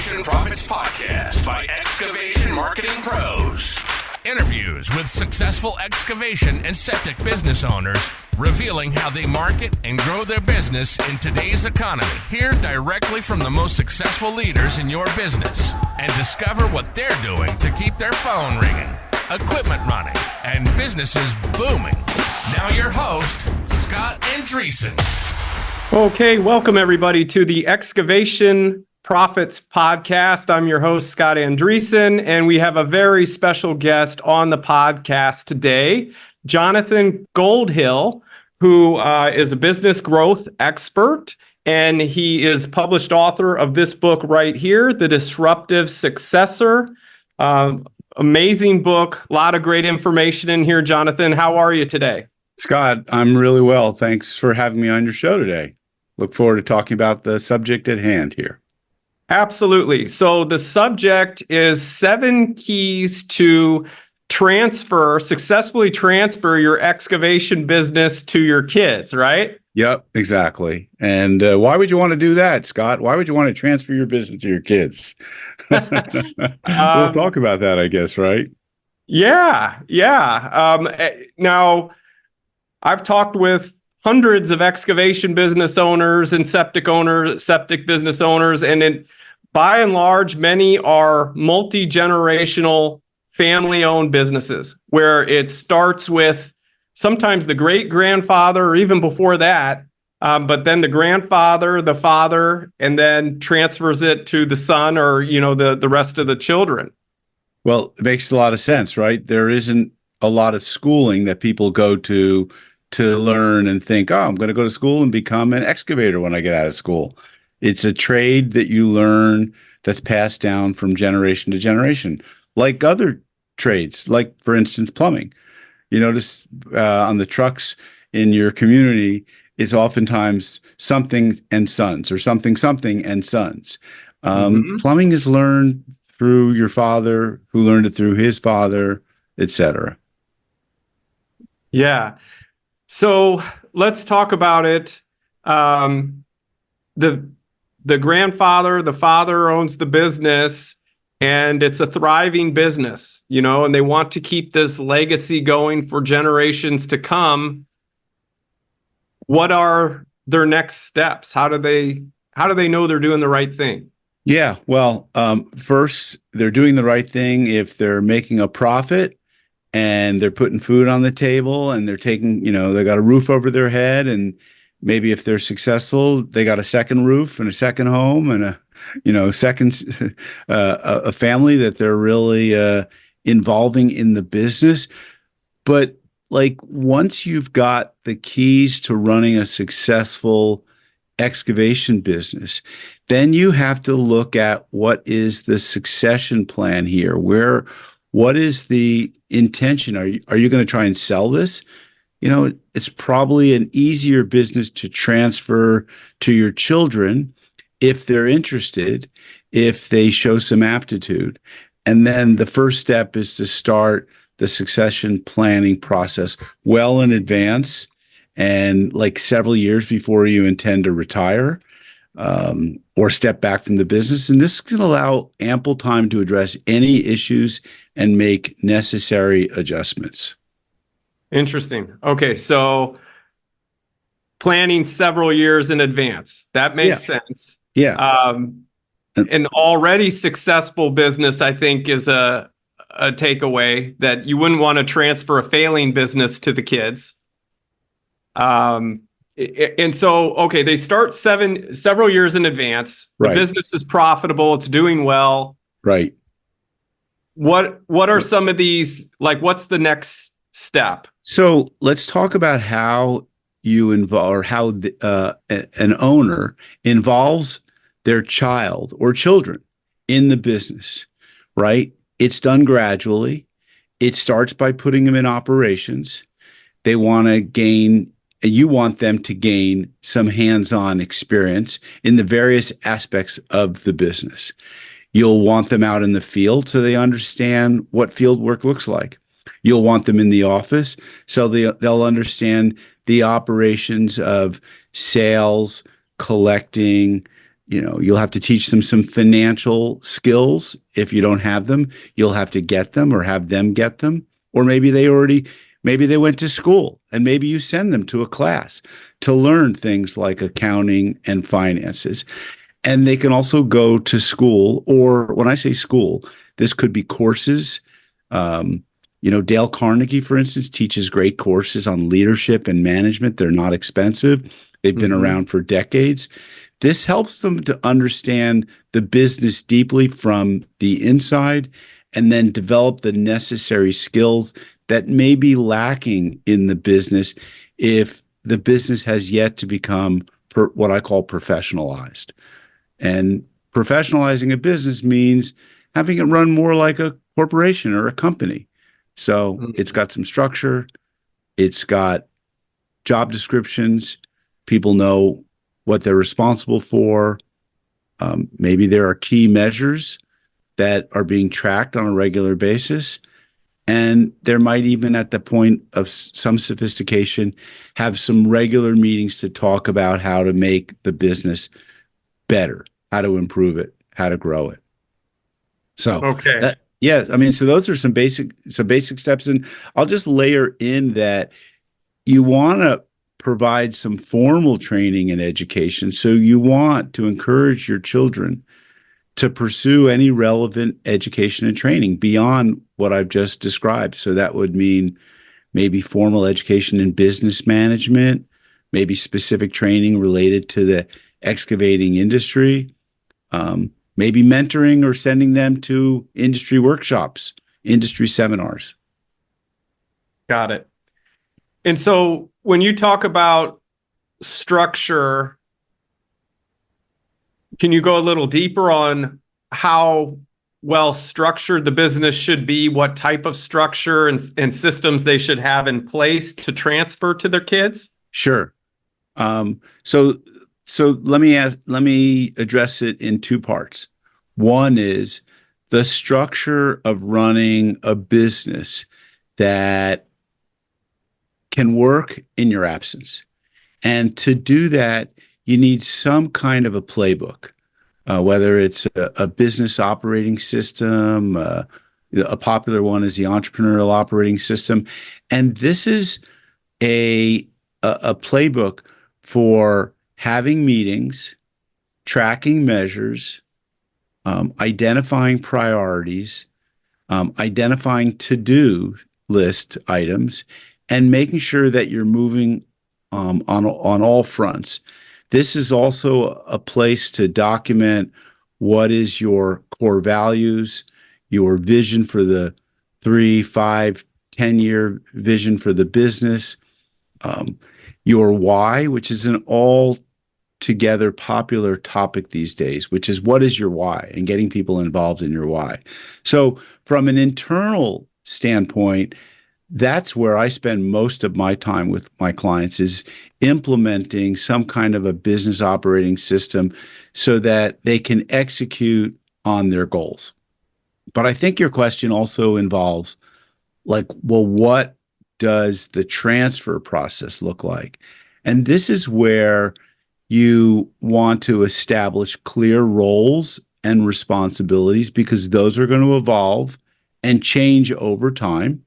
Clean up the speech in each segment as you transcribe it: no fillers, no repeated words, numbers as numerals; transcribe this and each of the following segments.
Excavation Profits Podcast by Excavation Marketing Pros. Interviews with successful excavation and septic business owners, revealing how they market and grow their business in today's economy. Hear directly from the most successful leaders in your business and discover what they're doing to keep their phone ringing, equipment running, and businesses booming. Now your host, Scott Andreessen. Okay, welcome everybody to the Excavation Profits Podcast. I'm your host, Scott Andreessen, and we have a very special guest on the podcast today, Jonathan Goldhill, who is a business growth expert, and he is published author of this book right here, The Disruptive Successor. Amazing book, a lot of great information in here. Jonathan, how are you today? Scott, I'm really well. Thanks for having me on your show today. Look forward to talking about the subject at hand here. Absolutely. So the subject is 7 keys to successfully transfer your excavation business to your kids, right? Yep, exactly. And why would you want to do that, Scott? Why would you want to transfer your business to your kids? We'll talk about that, I guess, right? Yeah. Now, I've talked with hundreds of excavation business owners and septic business owners, and by and large, many are multi-generational family-owned businesses where it starts with sometimes the great-grandfather or even before that, but then the grandfather, the father, and then transfers it to the son or, the rest of the children. Well, it makes a lot of sense, right? There isn't a lot of schooling that people go to learn and think, I'm going to go to school and become an excavator when I get out of school. It's a trade that you learn that's passed down from generation to generation, like other trades, like, for instance, plumbing. You notice on the trucks in your community, it's oftentimes something and sons or something and sons. Plumbing is learned through your father, who learned it through his father, etc. Yeah. So let's talk about it. The grandfather, the father owns the business, and it's a thriving business, and they want to keep this legacy going for generations to come. What are their next steps? How do they know they're doing the right thing? Yeah, well, first, they're doing the right thing if they're making a profit and they're putting food on the table and they're taking, they got a roof over their head, and maybe if they're successful, they got a second roof and a second home and a family that they're really involving in the business. But once you've got the keys to running a successful excavation business, then you have to look at what is the succession plan here. What is the intention? Are you going to try and sell this? It's probably an easier business to transfer to your children if they're interested, if they show some aptitude. And then the first step is to start the succession planning process well in advance and several years before you intend to retire or step back from the business. And this can allow ample time to address any issues and make necessary adjustments. Interesting. Okay, so planning several years in advance. That makes sense. Yeah. An already successful business, I think, is a takeaway that you wouldn't want to transfer a failing business to the kids. And so, okay, they start several years in advance. The business is profitable. It's doing well. Right. What are some of these, what's the next step? So let's talk about how you involve, or how an owner involves their child or children in the business, right? It's done gradually. It starts by putting them in operations. They want to gain, and you want them to gain some hands-on experience in the various aspects of the business. You'll want them out in the field so they understand what field work looks like. You'll want them in the office so they'll understand the operations of sales, collecting, You'll have to teach them some financial skills. If you don't have them, you'll have to get them or have them get them. Or maybe they went to school, and maybe you send them to a class to learn things like accounting and finances. And they can also go to school, or when I say school, this could be courses. Dale Carnegie, for instance, teaches great courses on leadership and management. They're not expensive. They've been around for decades. This helps them to understand the business deeply from the inside and then develop the necessary skills that may be lacking in the business if the business has yet to become what I call professionalized. And professionalizing a business means having it run more like a corporation or a company. So it's got some structure, it's got job descriptions, people know what they're responsible for. Maybe there are key measures that are being tracked on a regular basis. And there might even, at the point of some sophistication, have some regular meetings to talk about how to make the business better, how to improve it, how to grow it. So, okay. So those are some basic steps. And I'll just layer in that you want to provide some formal training and education. So you want to encourage your children to pursue any relevant education and training beyond what I've just described. So that would mean maybe formal education in business management, maybe specific training related to the excavating industry, maybe mentoring or sending them to industry workshops, industry seminars. Got it. And so when you talk about structure, can you go a little deeper on how well structured the business should be, what type of structure and systems they should have in place to transfer to their kids? Sure. So let me address it in two parts. One is the structure of running a business that can work in your absence. And to do that, you need some kind of a playbook, whether it's a business operating system. A popular one is the entrepreneurial operating system. And this is a playbook for having meetings, tracking measures, identifying priorities, identifying to-do list items, and making sure that you're moving on all fronts. This is also a place to document what is your core values, your vision for the 3, 5, 10-year vision for the business, your why, which is an all-together popular topic these days, which is what is your why, and getting people involved in your why. So from an internal standpoint, that's where I spend most of my time with my clients, is implementing some kind of a business operating system so that they can execute on their goals. But I think your question also involves, what does the transfer process look like? And this is where you want to establish clear roles and responsibilities, because those are going to evolve and change over time.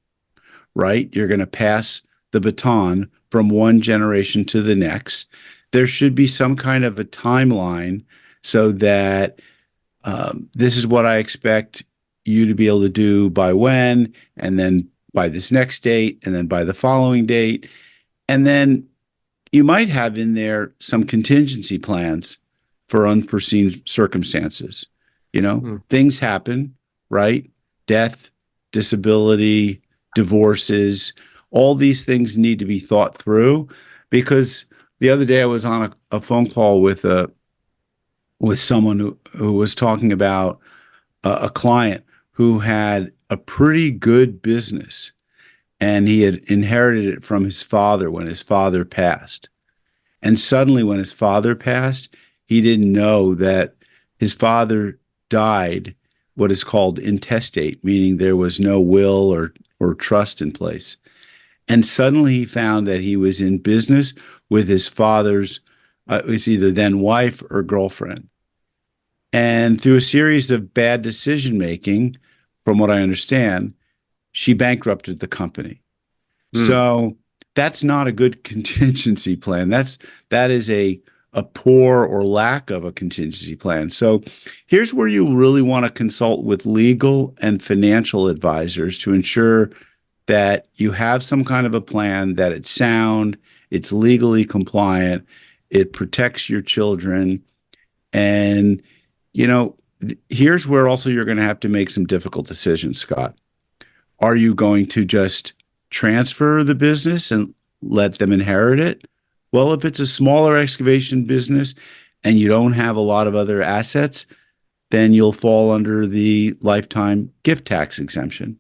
Right? You're going to pass the baton from one generation to the next. There should be some kind of a timeline so that this is what I expect you to be able to do by when, and then by this next date, and then by the following date. And then you might have in there some contingency plans for unforeseen circumstances. Things happen, right? Death, disability, divorces, all these things need to be thought through. Because the other day I was on a phone call with someone who was talking about a client who had a pretty good business, and he had inherited it from his father when his father passed. And suddenly when his father passed, he didn't know that his father died what is called intestate, meaning there was no will or trust in place. And suddenly he found that he was in business with his father's, it's either then wife or girlfriend. And through a series of bad decision making, from what I understand, she bankrupted the company. So that's not a good contingency plan. That is a poor or lack of a contingency plan. So here's where you really want to consult with legal and financial advisors to ensure that you have some kind of a plan, that it's sound, it's legally compliant, it protects your children. And, here's where also you're going to have to make some difficult decisions, Scott. Are you going to just transfer the business and let them inherit it? Well, if it's a smaller excavation business and you don't have a lot of other assets, then you'll fall under the lifetime gift tax exemption.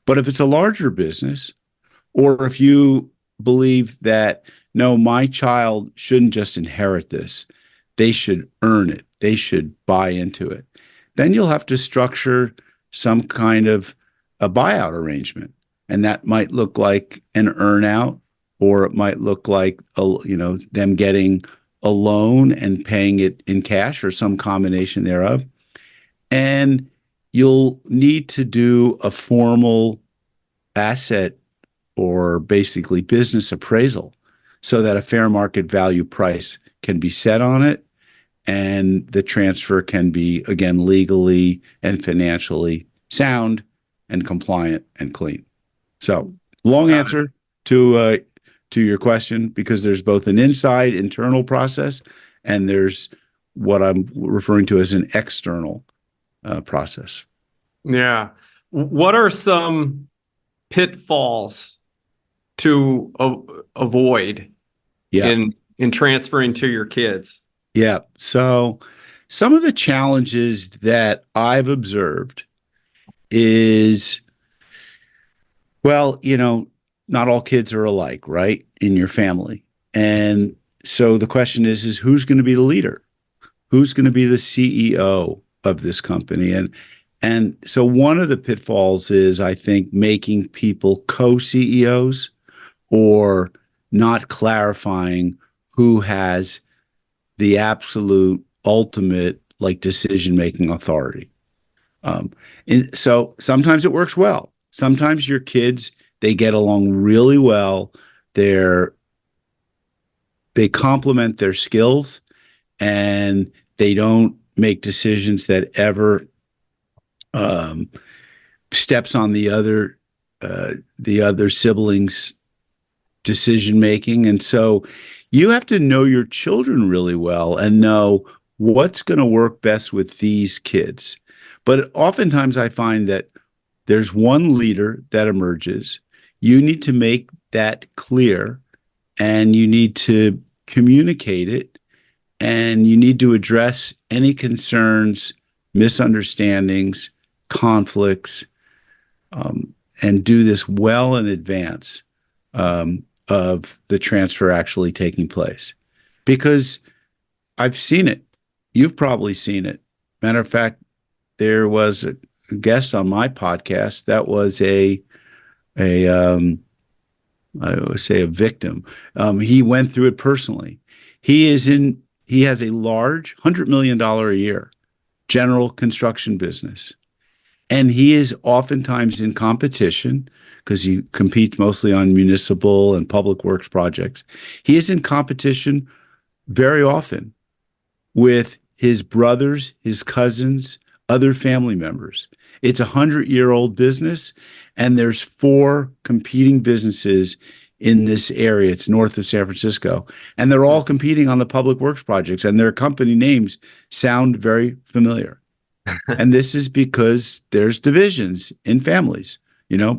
But if it's a larger business, or if you believe that, no, my child shouldn't just inherit this, they should earn it, they should buy into it, then you'll have to structure some kind of a buyout arrangement. And that might look like an earnout, or it might look like them getting a loan and paying it in cash, or some combination thereof. And you'll need to do a formal asset, or basically business appraisal, so that a fair market value price can be set on it, and the transfer can be, again, legally and financially sound and compliant and clean. So, long answer to your question, because there's both an inside internal process, and there's what I'm referring to as an external process. Yeah. What are some pitfalls to avoid in transferring to your kids? Yeah. So some of the challenges that I've observed is, well, not all kids are alike, right? In your family. And so the question is who's going to be the leader? Who's going to be the CEO of this company? And so one of the pitfalls is, I think, making people co-CEOs, or not clarifying who has the absolute ultimate decision-making authority. And so sometimes it works well. Sometimes your kids, they get along really well. They complement their skills, and they don't make decisions that ever steps on the other siblings' decision making. And so you have to know your children really well and know what's going to work best with these kids. But oftentimes I find that there's one leader that emerges. You need to make that clear, and you need to communicate it, and you need to address any concerns, misunderstandings, conflicts, and do this well in advance of the transfer actually taking place. Because I've seen it. You've probably seen it. Matter of fact, there was a guest on my podcast that was I would say a victim. He went through it personally. He has a large $100 million a year general construction business. And he is oftentimes in competition, because he competes mostly on municipal and public works projects. He is in competition very often with his brothers, his cousins, other family members. It's a 100-year-old business, and there's 4 competing businesses in this area. It's north of San Francisco, and they're all competing on the public works projects, and their company names sound very familiar. And this is because there's divisions in families.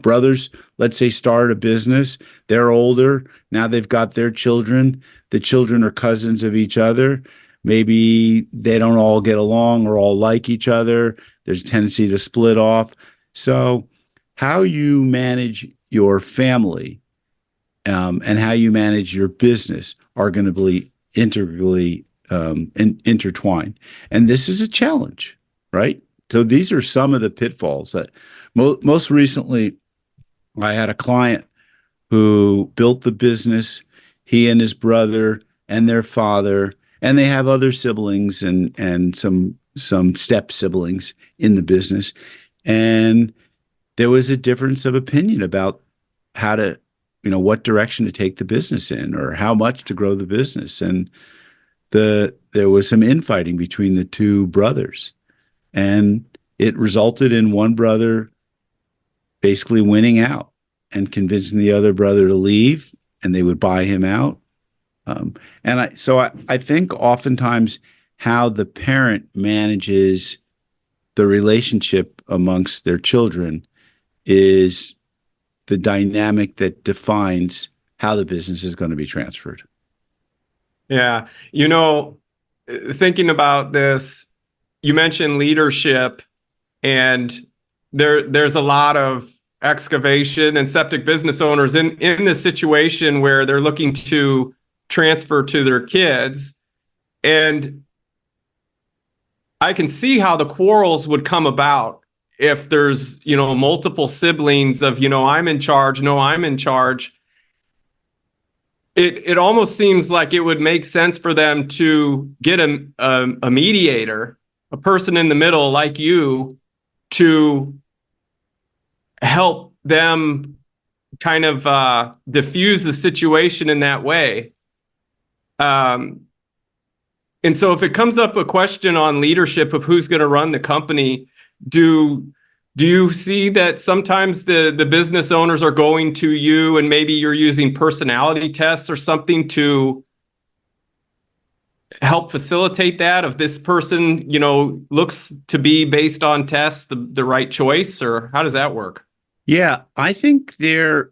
Brothers, let's say, start a business. They're older. Now they've got their children. The children are cousins of each other. Maybe they don't all get along or all like each other. There's a tendency to split off. So how you manage your family and how you manage your business are going to be integrally intertwined. And this is a challenge, right? So these are some of the pitfalls that most recently I had a client who built the business, he and his brother and their father, and they have other siblings and some some step siblings in the business, and there was a difference of opinion about how to, what direction to take the business in or how much to grow the business. And there was some infighting between the two brothers, and it resulted in one brother basically winning out and convincing the other brother to leave, and they would buy him out. I think oftentimes how the parent manages the relationship amongst their children is the dynamic that defines how the business is going to be transferred. Yeah. Thinking about this, you mentioned leadership, and there's a lot of excavation and septic business owners in this situation where they're looking to transfer to their kids. And I can see how the quarrels would come about if there's, multiple siblings of, I'm in charge, no, I'm in charge. It almost seems like it would make sense for them to get a mediator, a person in the middle like you, to help them kind of diffuse the situation in that way. And so if it comes up a question on leadership of who's going to run the company, do you see that sometimes the business owners are going to you and maybe you're using personality tests or something to help facilitate that, if this person, looks to be, based on tests, the right choice? Or how does that work? Yeah, I think there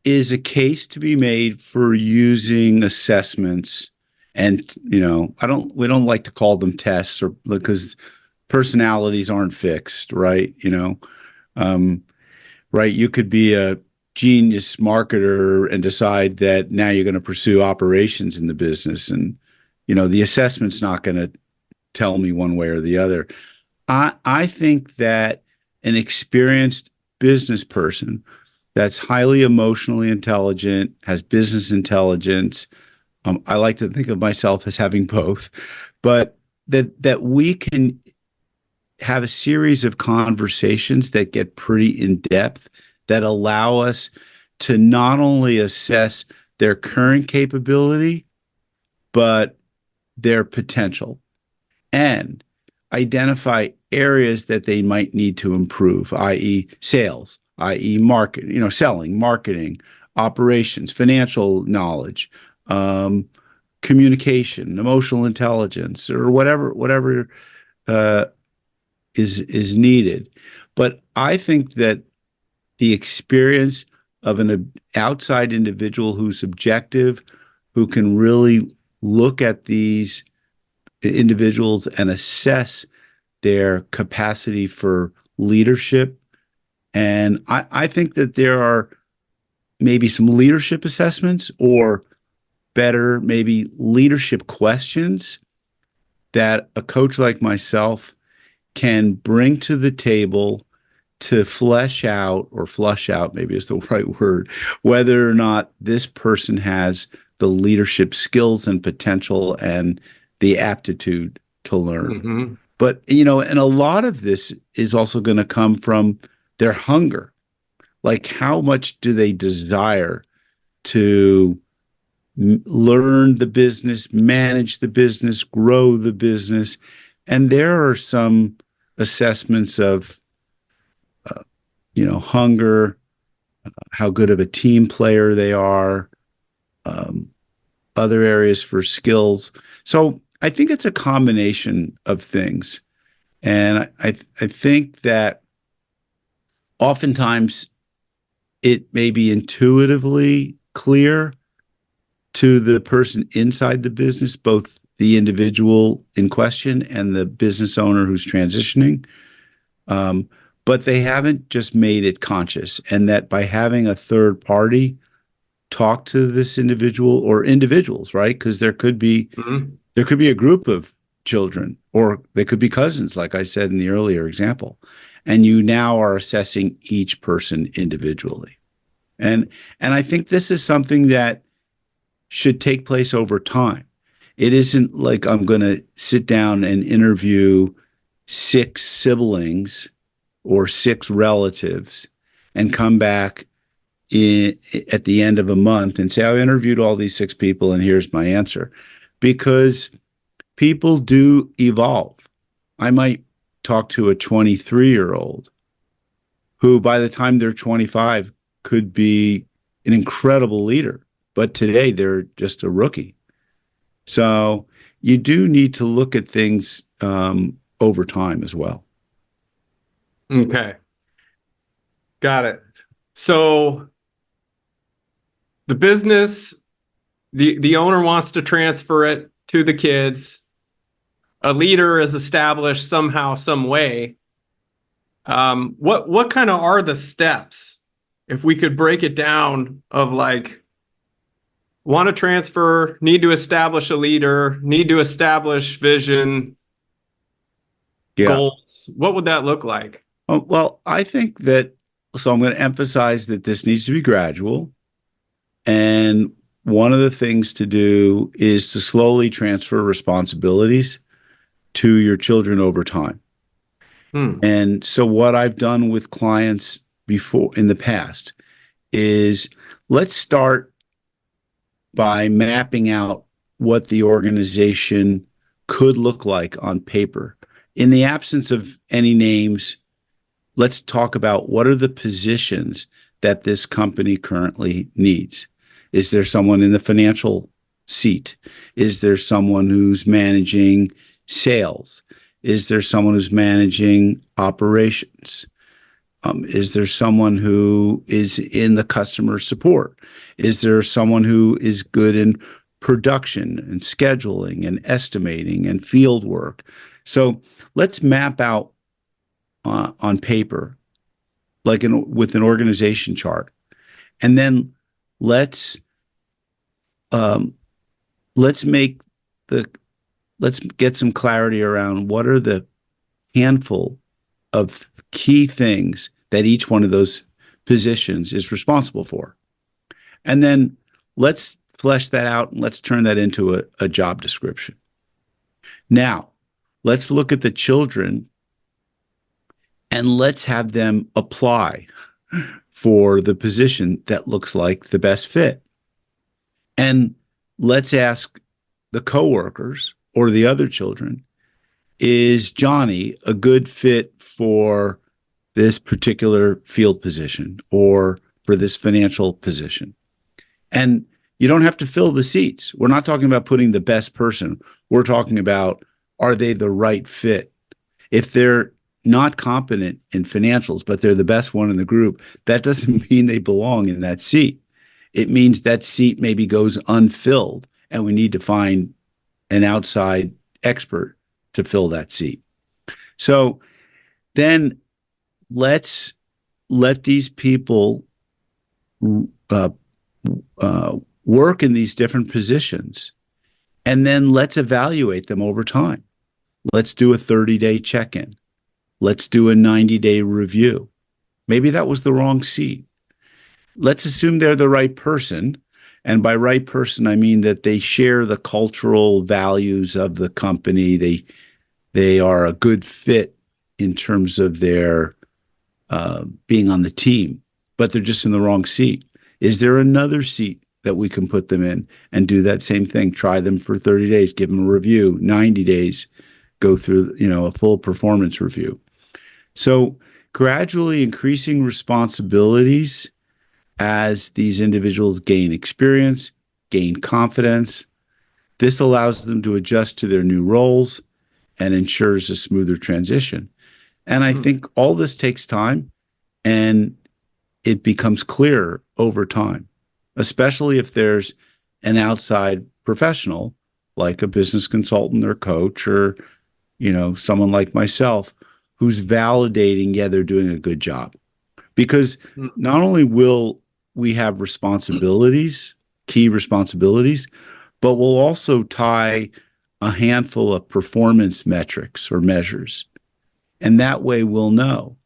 is a case to be made for using assessments. And, we don't like to call them tests, or because personalities aren't fixed, right? Right. You could be a genius marketer and decide that now you're going to pursue operations in the business. And, the assessment's not going to tell me one way or the other. I think that an experienced business person that's highly emotionally intelligent, has business intelligence, I like to think of myself as having both, but that we can have a series of conversations that get pretty in depth, that allow us to not only assess their current capability, but their potential, and identify areas that they might need to improve, i.e. sales, i.e. market, selling, marketing, operations, financial knowledge, communication, emotional intelligence, or whatever is needed. But I think that the experience of an outside individual who's objective, who can really look at these individuals and assess their capacity for leadership. And I think that there are maybe some leadership assessments, or better, maybe leadership questions, that a coach like myself can bring to the table to flush out, maybe is the right word, whether or not this person has the leadership skills and potential and the aptitude to learn. Mm-hmm. But, and a lot of this is also going to come from their hunger. Like, how much do they desire to learn the business, manage the business, grow the business? And there are some assessments of, hunger, how good of a team player they are, other areas for skills. So I think it's a combination of things. And I think that oftentimes it may be intuitively clear to the person inside the business, both the individual in question and the business owner who's transitioning. But they haven't just made it conscious, and that by having a third party talk to this individual, or individuals, right? Because there could be a group of children, or they could be cousins, like I said in the earlier example, and you now are assessing each person individually. And I think this is something that should take place over time. It isn't like I'm going to sit down and interview 6 siblings or 6 relatives and come back at the end of a month and say, I interviewed all these 6 people and here's my answer. Because people do evolve. I might talk to a 23-year-old who by the time they're 25 could be an incredible leader, but today they're just a rookie. So you do need to look at things over time as well. Okay. Got it. So the business, the owner wants to transfer it to the kids. A leader is established somehow, some way. What kind of are the steps? If we could break it down of like, want to transfer, need to establish a leader, need to establish vision, goals. What would that look like? Oh, well, I think that, so I'm going to emphasize that this needs to be gradual. And one of the things to do is to slowly transfer responsibilities to your children over time. And so what I've done with clients before in the past is let's start by mapping out what the organization could look like on paper. In the absence of any names, let's talk about what are the positions that this company currently needs. Is there someone in the financial seat? Is there someone who's managing sales? Is there someone who's managing operations? Is there someone who is in the customer support? Is there someone who is good in production and scheduling and estimating and field work? So let's map out on paper, like with an organization chart, and then let's get some clarity around what are the handful of key things that each one of those positions is responsible for. And then let's flesh that out and let's turn that into a job description. Now, let's look at the children and let's have them apply for the position that looks like the best fit. And let's ask the coworkers or the other children, is Johnny a good fit for this particular field position or for this financial position? And you don't have to fill the seats. We're not talking about putting the best person. We're talking about, are they the right fit? If they're not competent in financials, but they're the best one in the group, that doesn't mean they belong in that seat. It means that seat maybe goes unfilled and we need to find an outside expert to fill that seat. So then let's let these people work in these different positions, and then let's evaluate them over time. Let's do a 30-day check-in. Let's do a 90-day review. Maybe that was the wrong seat. Let's assume they're the right person. And by right person, I mean that they share the cultural values of the company. They are a good fit in terms of their being on the team, but they're just in the wrong seat. Is there another seat that we can put them in and do that same thing? Try them for 30 days, give them a review, 90 days, go through, a full performance review. So gradually increasing responsibilities as these individuals gain experience, gain confidence. This allows them to adjust to their new roles and ensures a smoother transition. And I think all this takes time, and it becomes clearer over time, especially if there's an outside professional like a business consultant or coach or, someone like myself who's validating, yeah, they're doing a good job. Because not only will we have responsibilities, key responsibilities, but we'll also tie a handful of performance metrics or measures. And that way we'll know,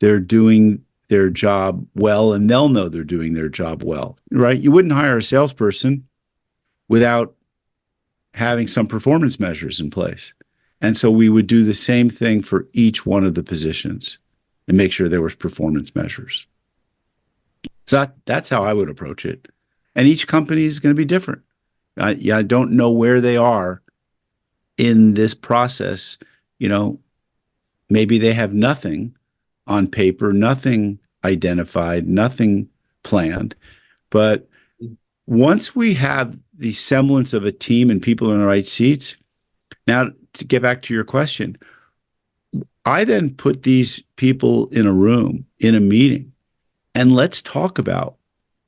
they're doing their job well, and they'll know they're doing their job well, right? You wouldn't hire a salesperson without having some performance measures in place. And so we would do the same thing for each one of the positions and make sure there was performance measures. So that's how I would approach it. And each company is going to be different. I don't know where they are in this process. Maybe they have nothing on paper, nothing identified, nothing planned. But once we have the semblance of a team and people in the right seats, now to get back to your question, I then put these people in a room, in a meeting, and let's talk about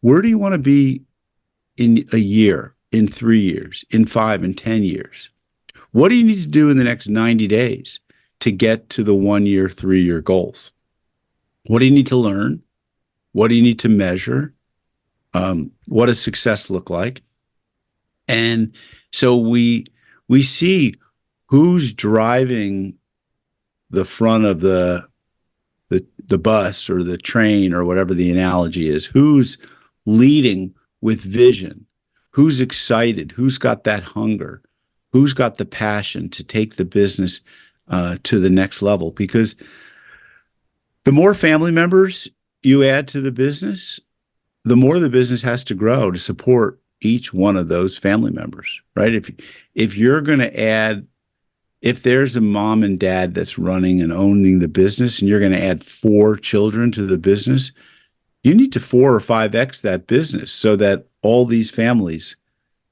where do you want to be in a year, in 3 years, in 5 and 10 years? What do you need to do in the next 90 days to get to the 1 year, 3 year goals? What do you need to learn? What do you need to measure? What does success look like? And so we see who's driving the front of the bus or the train or whatever the analogy is, who's leading with vision, who's excited, who's got that hunger, who's got the passion to take the business to the next level. Because the more family members you add to the business, the more the business has to grow to support each one of those family members, right? If you're going to add, if there's a mom and dad that's running and owning the business and you're going to add 4 children to the business, you need to 4 or 5x that business so that all these families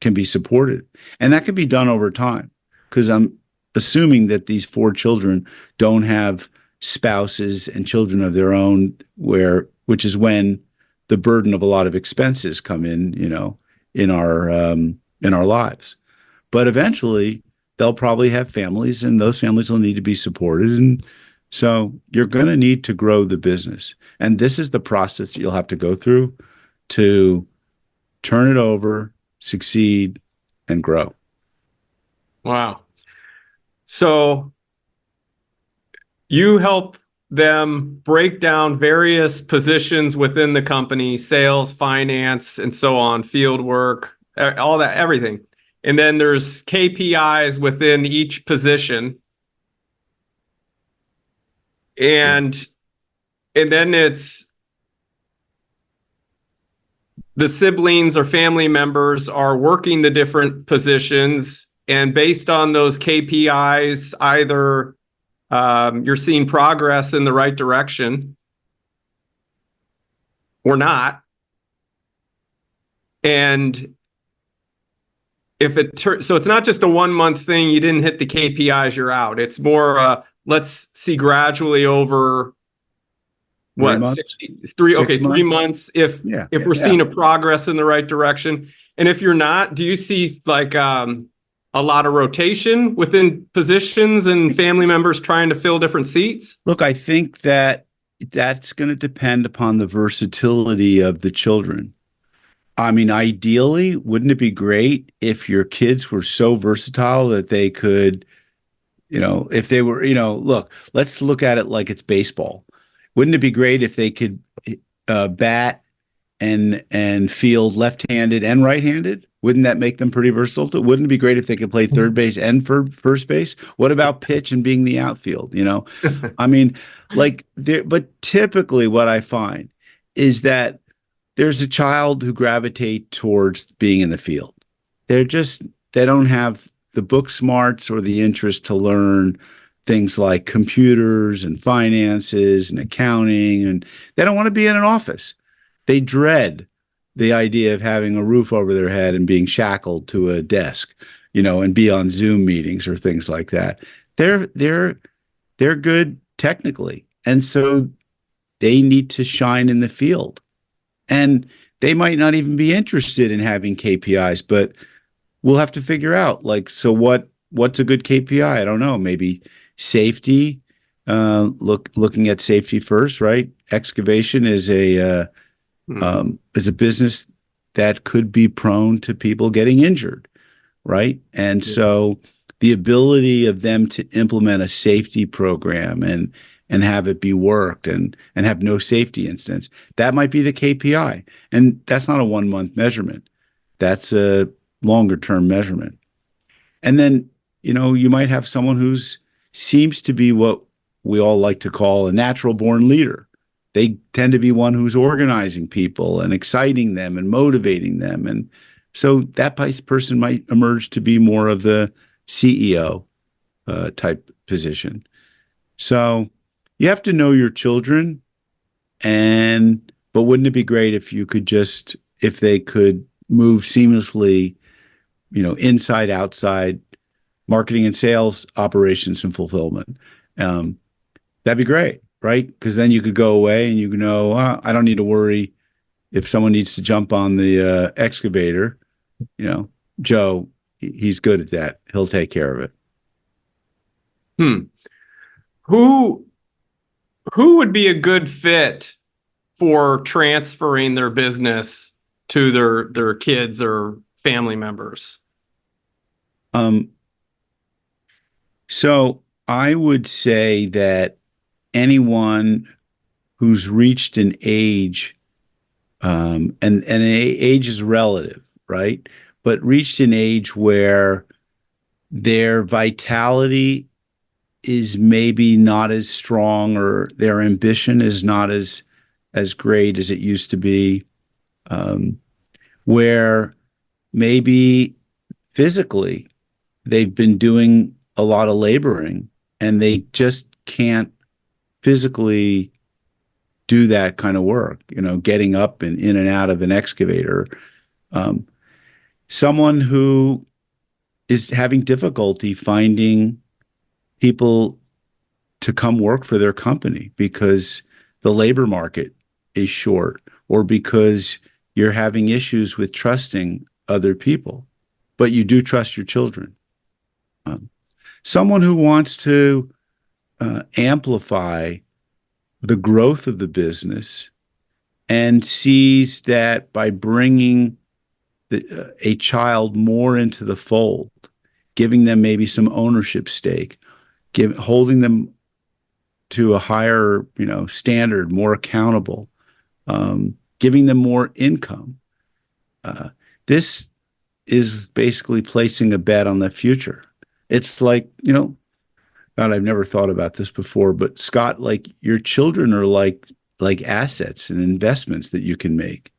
can be supported. And that can be done over time, because I'm assuming that these 4 children don't have spouses and children of their own, which is when the burden of a lot of expenses come in our lives. But eventually they'll probably have families, and those families will need to be supported. And so you're going to need to grow the business. And this is the process that you'll have to go through to turn it over, succeed, and grow. Wow. So you help them break down various positions within the company, sales, finance, and so on, field work, all that, everything. And then there's KPIs within each position. And then it's the siblings or family members are working the different positions, and based on those KPIs, either you're seeing progress in the right direction or not. And if so it's not just a 1 month thing, you didn't hit the KPIs, you're out. It's more, let's see gradually over what, 3 months. If we're seeing a progress in the right direction. And if you're not, do you see like a lot of rotation within positions and family members trying to fill different seats? Look, I think that's going to depend upon the versatility of the children. I mean, ideally, wouldn't it be great if your kids were so versatile that they could, if they were, look, let's look at it like it's baseball. Wouldn't it be great if they could bat and field left-handed and right-handed? Wouldn't that make them pretty versatile? Wouldn't it be great if they could play third base and first base? What about pitch and being the outfield? I mean, but typically what I find is that there's a child who gravitates towards being in the field. They don't have the book smarts or the interest to learn things like computers and finances and accounting, and they don't want to be in an office. They dread the idea of having a roof over their head and being shackled to a desk, and be on Zoom meetings or things like that. They're good technically, and so they need to shine in the field. And they might not even be interested in having KPIs, but we'll have to figure out, so what's a good KPI? I don't know. Maybe safety. Looking at safety first, right? Excavation is a business that could be prone to people getting injured, right? And so the ability of them to implement a safety program and have it be worked and have no safety incidents, that might be the KPI. And that's not a 1 month measurement. That's a longer term measurement. And then you might have someone who's seems to be what we all like to call a natural born leader. They tend to be one who's organizing people and exciting them and motivating them. And so that person might emerge to be more of the CEO type position. So you have to know your children, but wouldn't it be great if if they could move seamlessly, inside, outside, marketing and sales, operations and fulfillment. That'd be great, right? Because then you could go away and I don't need to worry if someone needs to jump on the excavator. Joe, he's good at that. He'll take care of it. Who would be a good fit for transferring their business to their kids or family members? So I would say that anyone who's reached an age, and age is relative, right? But reached an age where their vitality is maybe not as strong, or their ambition is not as great as it used to be, where maybe physically they've been doing a lot of laboring and they just can't physically do that kind of work, getting up and in and out of an excavator. Someone who is having difficulty finding people to come work for their company because the labor market is short, or because you're having issues with trusting other people, but you do trust your children. Someone who wants to amplify the growth of the business and sees that by bringing a child more into the fold, giving them maybe some ownership stake, holding them to a higher, standard, more accountable, giving them more income. This is basically placing a bet on the future. It's like, God, I've never thought about this before, but Scott, like, your children are like assets and investments that you can make.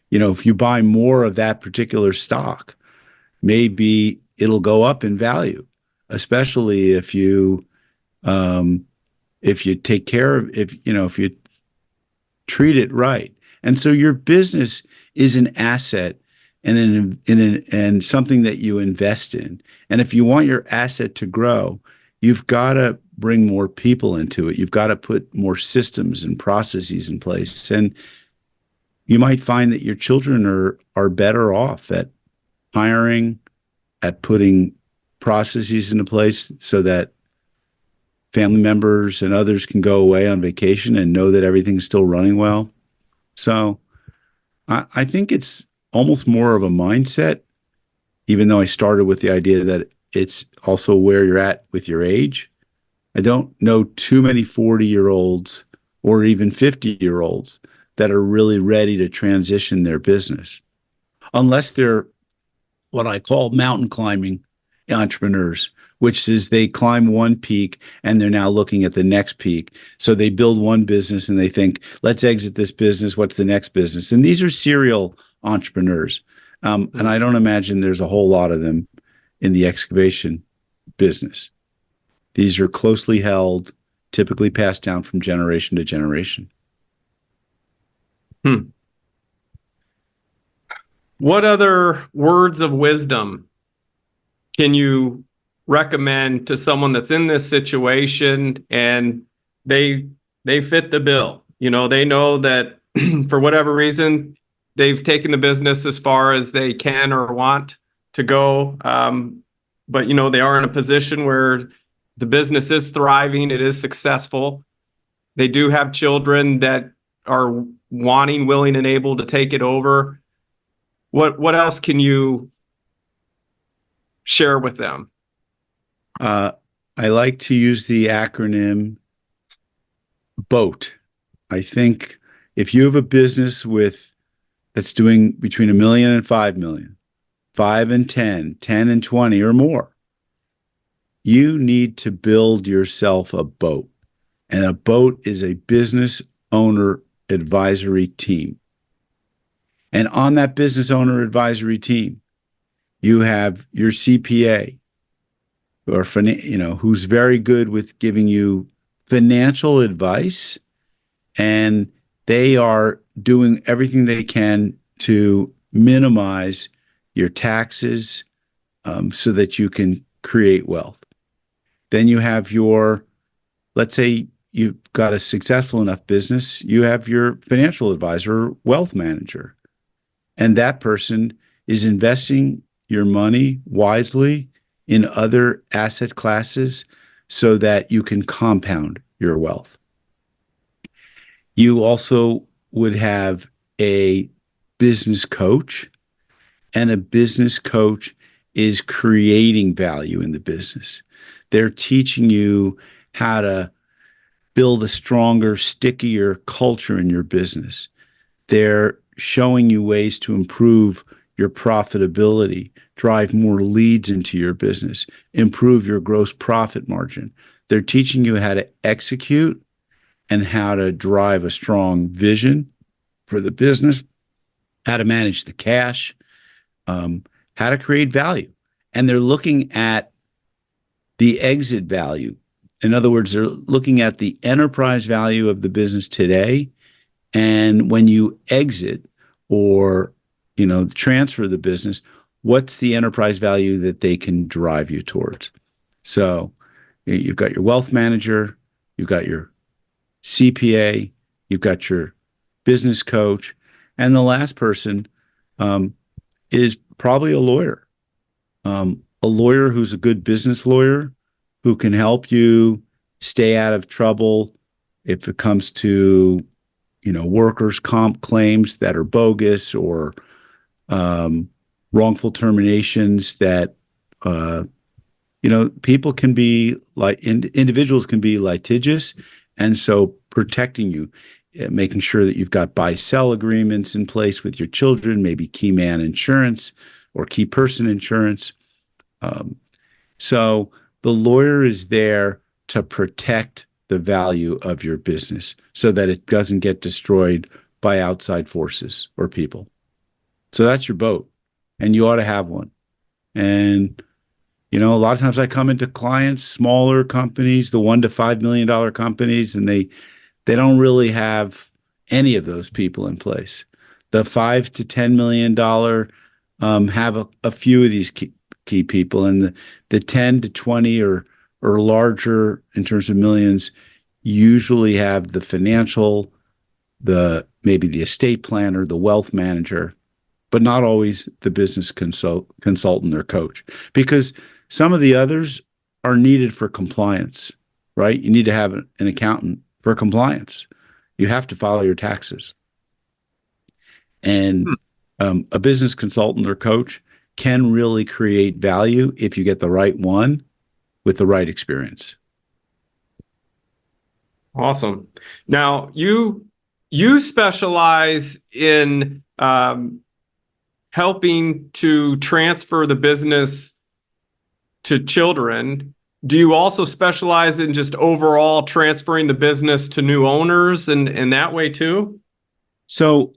If you buy more of that particular stock, maybe it'll go up in value, especially if you take care of, if you treat it right. And so your business is an asset and something that you invest in. And if you want your asset to grow, you've got to bring more people into it. You've got to put more systems and processes in place. And you might find that your children are better off at hiring, at putting processes into place so that family members and others can go away on vacation and know that everything's still running well. So I think it's almost more of a mindset, even though I started with the idea that it's also where you're at with your age. I don't know too many 40-year-olds or even 50-year-olds that are really ready to transition their business, unless they're what I call mountain climbing entrepreneurs, which is they climb one peak and they're now looking at the next peak. So they build one business and they think, let's exit this business. What's the next business? And these are serial entrepreneurs. And I don't imagine there's a whole lot of them in the excavation business. These are closely held, typically passed down from generation to generation. What other words of wisdom can you recommend to someone that's in this situation and they fit the bill? They know that for whatever reason, they've taken the business as far as they can or want to go. But, they are in a position where the business is thriving. It is successful. They do have children that are wanting, willing, and able to take it over. What else can you share with them? I like to use the acronym BOAT. I think if you have a business that's doing between $1 million and $5 million, 5 and 10, 10 and 20 or more, you need to build yourself a boat. And a boat is a business owner advisory team. And on that business owner advisory team, you have your CPA, or who's very good with giving you financial advice, and they are doing everything they can to minimize your taxes, so that you can create wealth. Then you have let's say you've got a successful enough business, you have your financial advisor, wealth manager, and that person is investing your money wisely in other asset classes so that you can compound your wealth. You also would have a business coach, and a business coach is creating value in the business. They're teaching you how to build a stronger, stickier culture in your business. They're showing you ways to improve your profitability, drive more leads into your business, improve your gross profit margin. They're teaching you how to execute and how to drive a strong vision for the business, how to manage the cash, how to create value. And they're looking at the exit value. In other words, they're looking at the enterprise value of the business today. And when you exit or transfer the business, what's the enterprise value that they can drive you towards? So you've got your wealth manager, you've got your CPA, you've got your business coach, and the last person is probably a lawyer. A lawyer who's a good business lawyer who can help you stay out of trouble if it comes to workers' comp claims that are bogus, or wrongful terminations that people can be individuals can be litigious, and so protecting you, making sure that you've got buy-sell agreements in place with your children, maybe key man insurance or key person insurance. So the lawyer is there to protect the value of your business so that it doesn't get destroyed by outside forces or people. So that's your boat, and you ought to have one. And a lot of times I come into clients, smaller companies, the $1 to $5 million companies, and they don't really have any of those people in place. The $5 to $10 million have a few of these key people, and the 10 to 20 or larger in terms of millions usually have the financial, maybe the estate planner, the wealth manager, but not always the business consultant or coach, because some of the others are needed for compliance, right? You need to have an accountant for compliance. You have to file your taxes. And a business consultant or coach can really create value if you get the right one with the right experience. Awesome. Now, you specialize in helping to transfer the business to children. Do you also specialize in just overall transferring the business to new owners and in that way too? So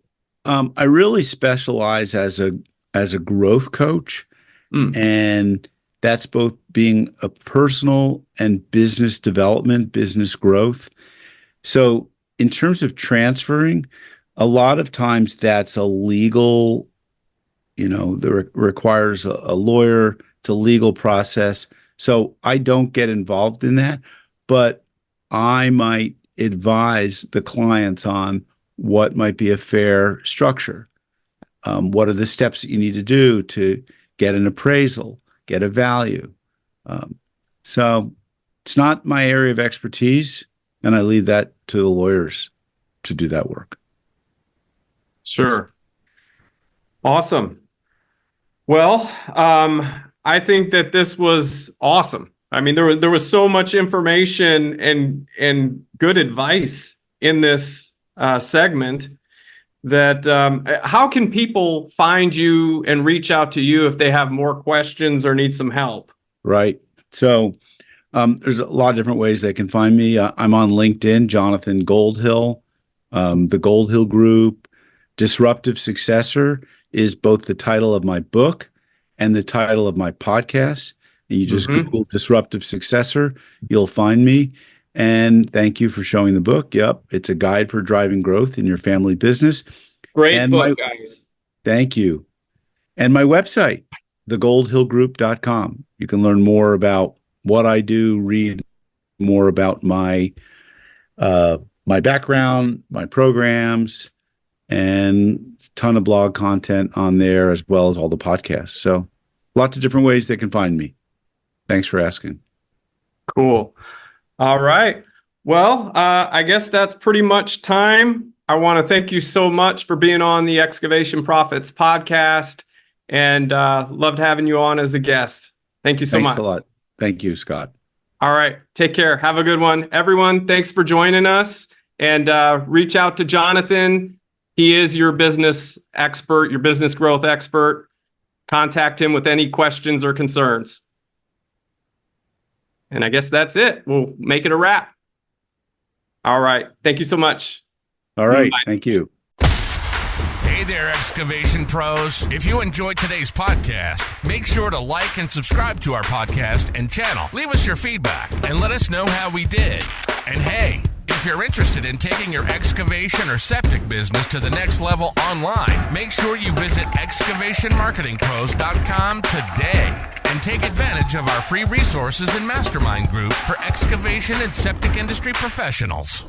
I really specialize as a growth coach, and that's both being a personal and business development, business growth. So in terms of transferring, a lot of times that's a legal, that requires a lawyer. It's a legal process. So I don't get involved in that, but I might advise the clients on what might be a fair structure. What are the steps that you need to do to get an appraisal, get a value? So it's not my area of expertise, and I leave that to the lawyers to do that work. Sure. Awesome. Well, I think that this was awesome. I mean, there was so much information and good advice in this segment that how can people find you and reach out to you if they have more questions or need some help? Right. So There's a lot of different ways they can find me. I'm on LinkedIn, Jonathan Goldhill, the Goldhill Group. Disruptive Successor is both the title of my book and the title of my podcast. You just Google Disruptive Successor, you'll find me. And thank you for showing the book. Yep, it's a guide for driving growth in your family business. Great book, guys. Thank you. And my website, thegoldhillgroup.com. You can learn more about what I do, read more about my background, my programs, and a ton of blog content on there, as well as all the podcasts. So lots of different ways they can find me. Thanks for asking. Cool. All right. Well, I guess that's pretty much time. I want to thank you so much for being on the Excavation Profits podcast, and loved having you on as a guest. Thank you so much. Thanks a lot. Thank you, Scott. All right. Take care. Have a good one. Everyone, thanks for joining us, and reach out to Jonathan. He is your business expert, your business growth expert. Contact him with any questions or concerns. And I guess that's it. We'll make it a wrap. All right. Thank you so much. All right. Bye. Thank you. Hey there, excavation pros. If you enjoyed today's podcast, make sure to like and subscribe to our podcast and channel. Leave us your feedback and let us know how we did. And hey, if you're interested in taking your excavation or septic business to the next level online, make sure you visit excavationmarketingpros.com today and take advantage of our free resources and mastermind group for excavation and septic industry professionals.